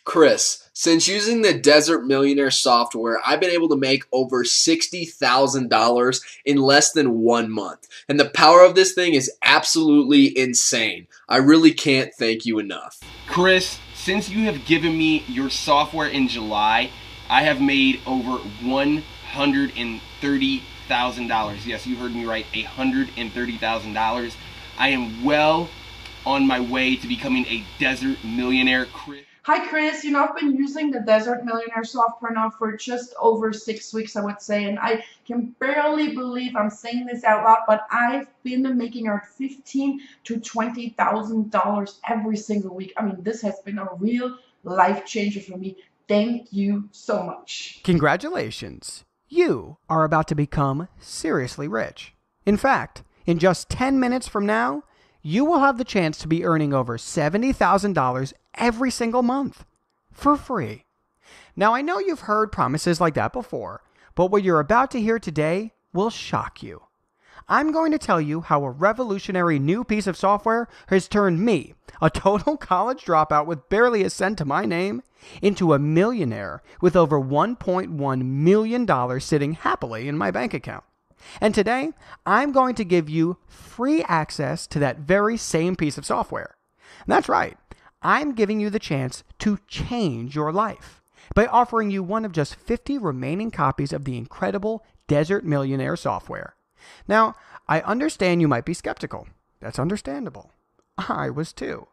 Chris, since using the Desert Millionaire software, I've been able to make over $60,000 in less than 1 month. And the power of this thing is absolutely insane. I really can't thank you enough. Chris, since you have given me your software in July, I have made over $130,000. Yes, you heard me right, $130,000. I am well on my way to becoming a desert millionaire, Chris. Hi Chris, I've been using the Desert Millionaire software now for just over 6 weeks, I would say, and I can barely believe I'm saying this out loud, but I've been making around $15,000 to $20,000 every single week. I mean, this has been a real life changer for me. Thank you so much. Congratulations! You are about to become seriously rich. In fact, in just 10 minutes from now, you will have the chance to be earning over $70,000 every single month for free. Now, I know you've heard promises like that before, but what you're about to hear today will shock you. I'm going to tell you how a revolutionary new piece of software has turned me, a total college dropout with barely a cent to my name, into a millionaire with over $1.1 million sitting happily in my bank account. And today, I'm going to give you free access to that very same piece of software. And that's right, I'm giving you the chance to change your life by offering you one of just 50 remaining copies of the incredible Desert Millionaire software. Now, I understand you might be skeptical. That's understandable. I was too.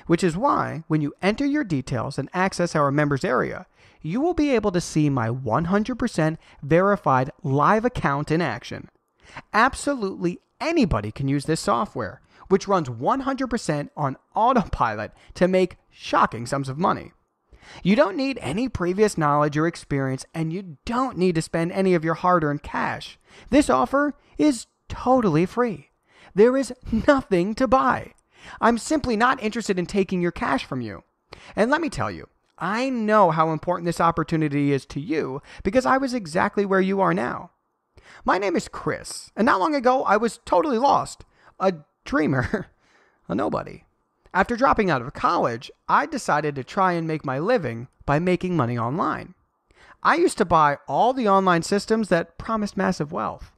Which is why, when you enter your details and access our members area, you will be able to see my 100% verified live account in action. Absolutely anybody can use this software, which runs 100% on autopilot to make shocking sums of money. You don't need any previous knowledge or experience, and you don't need to spend any of your hard-earned cash. This offer is totally free. There is nothing to buy. I'm simply not interested in taking your cash from you. And let me tell you, I know how important this opportunity is to you because I was exactly where you are now. My name is Chris, and not long ago I was totally lost, a dreamer, a nobody. After dropping out of college, I decided to try and make my living by making money online. I used to buy all the online systems that promised massive wealth.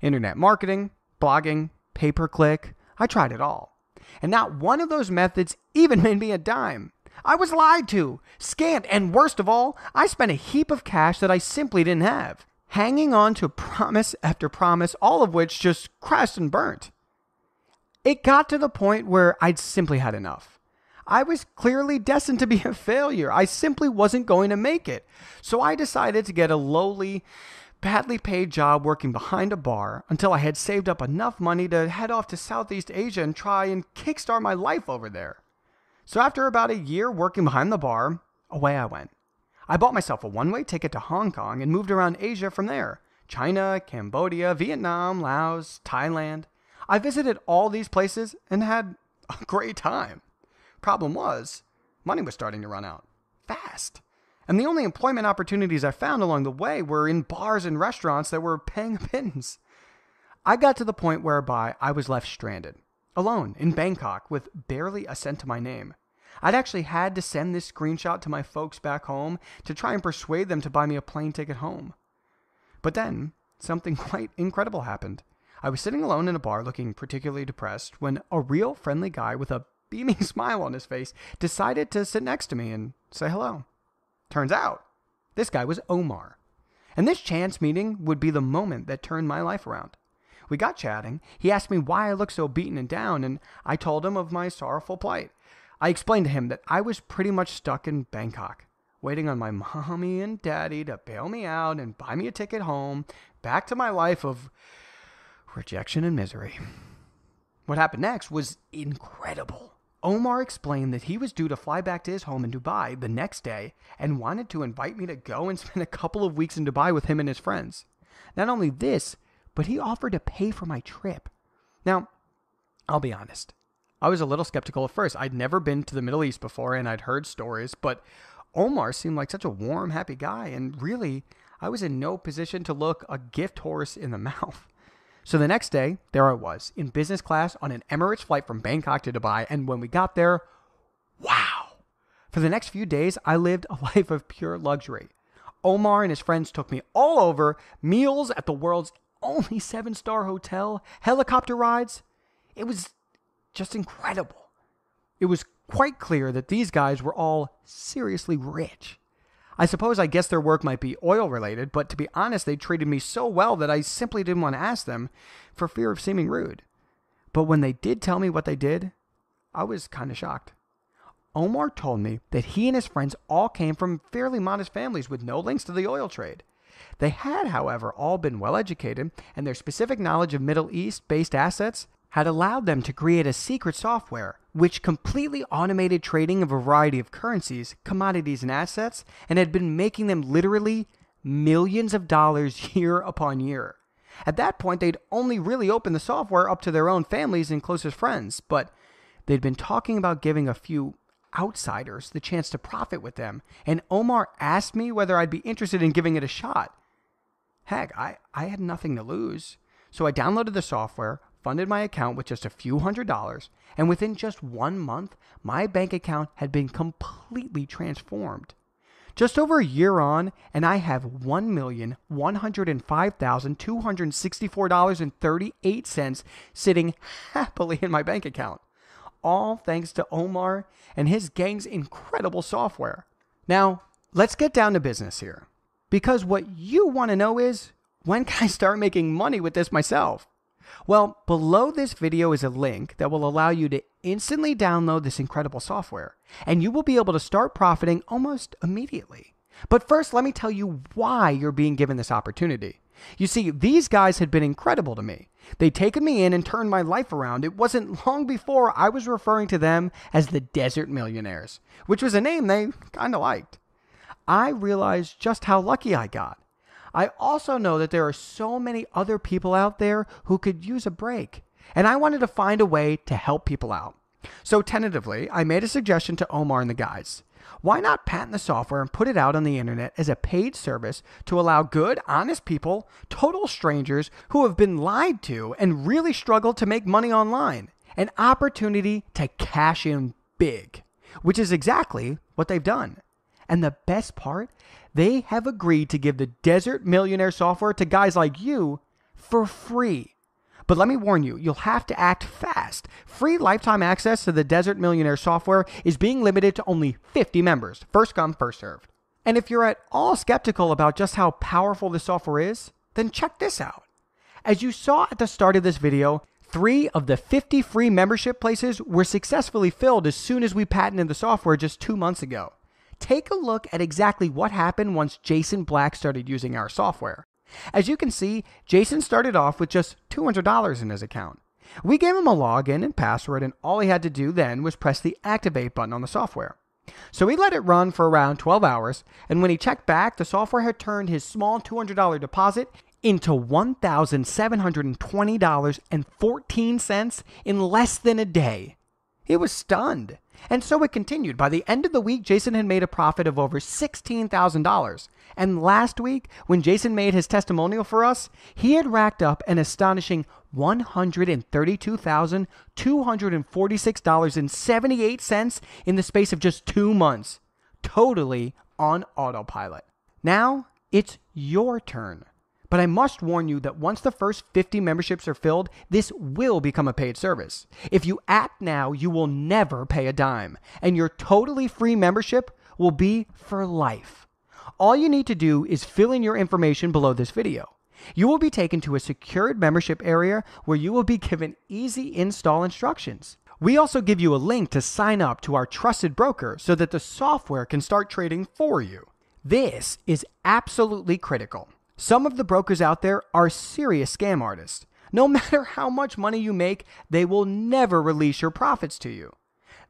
Internet marketing, blogging, pay-per-click, I tried it all. And not one of those methods even made me a dime. I was lied to, scammed, and worst of all, I spent a heap of cash that I simply didn't have, hanging on to promise after promise, all of which just crashed and burnt. It got to the point where I'd simply had enough. I was clearly destined to be a failure. I simply wasn't going to make it. So I decided to get a lowly, badly paid job working behind a bar until I had saved up enough money to head off to Southeast Asia and try and kickstart my life over there. So after about a year working behind the bar, away I went. I bought myself a one-way ticket to Hong Kong and moved around Asia from there. China, Cambodia, Vietnam, Laos, Thailand. I visited all these places and had a great time. Problem was, money was starting to run out. Fast. And the only employment opportunities I found along the way were in bars and restaurants that were paying a pittance. I got to the point whereby I was left stranded, alone in Bangkok with barely a cent to my name. I'd actually had to send this screenshot to my folks back home to try and persuade them to buy me a plane ticket home. But then, something quite incredible happened. I was sitting alone in a bar looking particularly depressed when a real friendly guy with a beaming smile on his face decided to sit next to me and say hello. Turns out, this guy was Omar. And this chance meeting would be the moment that turned my life around. We got chatting. He asked me why I looked so beaten and down, and I told him of my sorrowful plight. I explained to him that I was pretty much stuck in Bangkok, waiting on my mommy and daddy to bail me out and buy me a ticket home, back to my life of rejection and misery. What happened next was incredible. Omar explained that he was due to fly back to his home in Dubai the next day and wanted to invite me to go and spend a couple of weeks in Dubai with him and his friends. Not only this, but he offered to pay for my trip. Now, I'll be honest. I was a little skeptical at first. I'd never been to the Middle East before and I'd heard stories, but Omar seemed like such a warm, happy guy, and really, I was in no position to look a gift horse in the mouth. So the next day, there I was, in business class on an Emirates flight from Bangkok to Dubai, and when we got there, wow! For the next few days, I lived a life of pure luxury. Omar and his friends took me all over, meals at the world's only 7-star hotel, helicopter rides. It was just incredible. It was quite clear that these guys were all seriously rich. I guess their work might be oil related, but to be honest, they treated me so well that I simply didn't want to ask them for fear of seeming rude. But when they did tell me what they did, I was kind of shocked. Omar told me that he and his friends all came from fairly modest families with no links to the oil trade. They had, however, all been well educated, and their specific knowledge of Middle East-based assets had allowed them to create a secret software which completely automated trading of a variety of currencies, commodities, and assets, and had been making them literally millions of dollars year upon year. At that point, they'd only really opened the software up to their own families and closest friends, but they'd been talking about giving a few outsiders the chance to profit with them, and Omar asked me whether I'd be interested in giving it a shot. Heck, I had nothing to lose, so I downloaded the software, funded my account with just a few $100s, and within just 1 month, my bank account had been completely transformed. Just over a year on, and I have $1,105,264.38 sitting happily in my bank account. All thanks to Omar and his gang's incredible software. Now, let's get down to business here. Because what you want to know is, when can I start making money with this myself? Well, below this video is a link that will allow you to instantly download this incredible software, and you will be able to start profiting almost immediately. But first, let me tell you why you're being given this opportunity. You see, these guys had been incredible to me. They'd taken me in and turned my life around. It wasn't long before I was referring to them as the Desert Millionaires, which was a name they kind of liked. I realized just how lucky I got. I also know that there are so many other people out there who could use a break, and I wanted to find a way to help people out. So tentatively, I made a suggestion to Omar and the guys. Why not patent the software and put it out on the internet as a paid service to allow good, honest people, total strangers who have been lied to and really struggle to make money online, an opportunity to cash in big, which is exactly what they've done. And the best part, they have agreed to give the Desert Millionaire software to guys like you for free. But let me warn you, you'll have to act fast. Free lifetime access to the Desert Millionaire software is being limited to only 50 members. First come, first served. And if you're at all skeptical about just how powerful this software is, then check this out. As you saw at the start of this video, 3 of the 50 free membership places were successfully filled as soon as we patented the software just 2 months ago. Take a look at exactly what happened once Jason Black started using our software. As you can see, Jason started off with just $200 in his account. We gave him a login and password, and all he had to do then was press the activate button on the software. So he let it run for around 12 hours, and when he checked back, the software had turned his small $200 deposit into $1,720.14 in less than a day. He was stunned. And so it continued. By the end of the week, Jason had made a profit of over $16,000. And last week, when Jason made his testimonial for us, he had racked up an astonishing $132,246.78 in the space of just 2 months. Totally on autopilot. Now, it's your turn. But I must warn you that once the first 50 memberships are filled, this will become a paid service. If you act now, you will never pay a dime, and your totally free membership will be for life. All you need to do is fill in your information below this video. You will be taken to a secured membership area where you will be given easy install instructions. We also give you a link to sign up to our trusted broker so that the software can start trading for you. This is absolutely critical. Some of the brokers out there are serious scam artists. No matter how much money you make, they will never release your profits to you.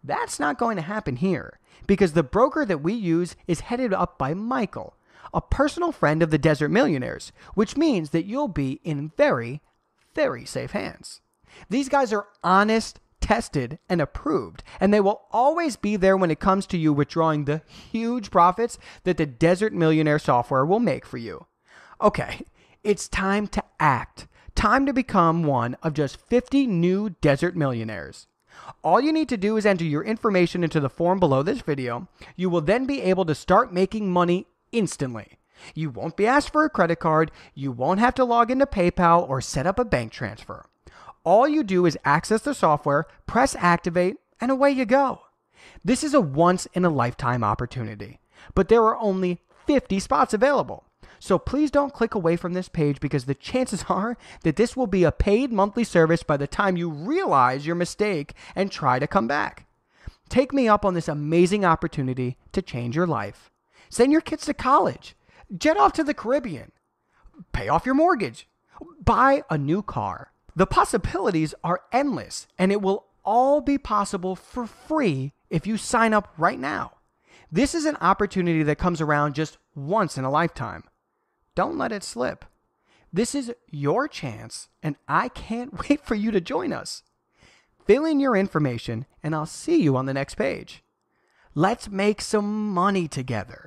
That's not going to happen here, because the broker that we use is headed up by Michael, a personal friend of the Desert Millionaires, which means that you'll be in very, very safe hands. These guys are honest, tested, and approved, and they will always be there when it comes to you withdrawing the huge profits that the Desert Millionaire software will make for you. Okay, it's time to act. Time to become one of just 50 new Desert Millionaires. All you need to do is enter your information into the form below this video. You will then be able to start making money instantly. You won't be asked for a credit card. You won't have to log into PayPal or set up a bank transfer. All you do is access the software, press activate, and away you go. This is a once-in-a-lifetime opportunity, but there are only 50 spots available. So please don't click away from this page because the chances are that this will be a paid monthly service by the time you realize your mistake and try to come back. Take me up on this amazing opportunity to change your life. Send your kids to college. Jet off to the Caribbean. Pay off your mortgage. Buy a new car. The possibilities are endless, and it will all be possible for free if you sign up right now. This is an opportunity that comes around just once in a lifetime. Don't let it slip. This is your chance, and I can't wait for you to join us. Fill in your information, and I'll see you on the next page. Let's make some money together.